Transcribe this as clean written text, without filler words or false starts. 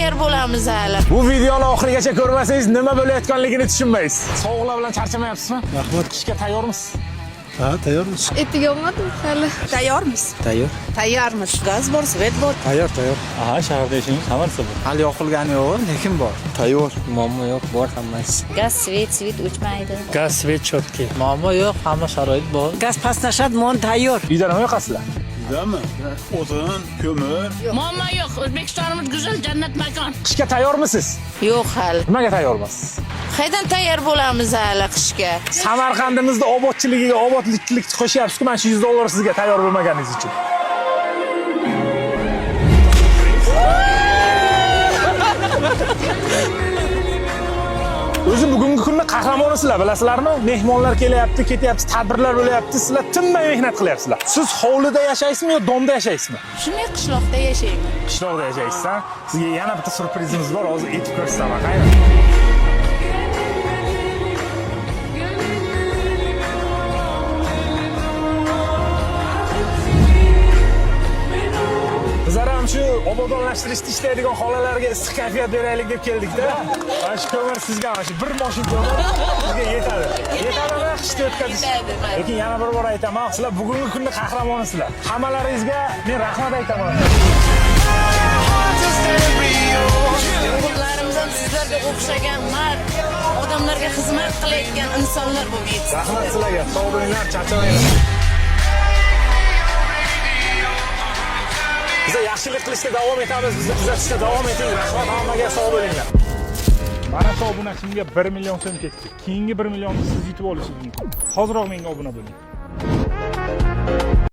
tayyor bo'lamiz hali. Bu videoni oxirigacha ko'rmasangiz nima bo'layotganligini tushunmaysiz. Sovuqlar bilan charchamayapsizmi? Rahmat. Qishga tayyormisiz? Ha, tayyormiz. Ertaga olmadim hali. Tayyormiz. Tayyor. Tayyormiz. Gaz bor, svet bor. Tayyor. Aha, shaharda yashaymiz, hammasi bor. Hali yoqilgani yo'q, lekin bor. Tayyor. Muammo yo'q, bor hammasi. Gaz, svet o'chmaydi. Gaz, svet, chotki. Muammo yo'q, hamma sharoit bor. Gaz pastashad, mon tayyor. Uyda nima yoqasizlar? Uydami? O'tin, ko'mir. Muammo yo'q. O'zbekistonimiz go'zal jannat makon. Qishga tayyormisiz? Yo'q hali. Nimaga tayyormisiz? Qaydan tayyor bo'lamiz hali qishga? Samarqandimizda obodchiligiga obodlik qo'shyapsiz-ku, mana shu $100 sizga tayyor bo'lmaganingiz uchun. O'zi bugungi kunda qahramonisizlar, bilasizlarmi? Mehmonlar kelyapti, ketyapti, tadbirlar bo'lyapti, sizlar tinmay mehnat qilyapsizlar. Siz hovlida yashaysizmi yo domda yashaysizmi? Shunday qishloqda yashayman. Qishloqda yashaysiz. Sizga yana bitta surprizimiz bor, hozir aytib ko'rsataman. Qayda? Bizlar ham shu obodonlashtirishda ishlaydigan xolalarga issiq kayfiyat beraylik deb keldik-da. Mana shu ko'mir sizga, mana shu bir moshin ko'mir sizga yetadi. Yetadimi qishda o'tkazish? Lekin yana bir bor aytaman, sizlar bugungi kunda qahramonisizlar. Hammalaringizga men rahmat aytaman. O'g'illarimiz ham sizlarga o'xshagan mard, odamlarga xizmat qilayotgan insonlar bo'lib yetsin. Rahmat sizlarga. Sog' bo'linglar, charchamanglar. Biz yaxshilik qilishda davom etamiz, bizni kuzatishda davom eting. Rahmat hammaga, sog' bo'linglar. Mana shu obunachimga 1 million so'm ketdi. Keyingi 1 millionni siz yutib olishingiz mumkin. Hoziroq menga obuna bo'ling.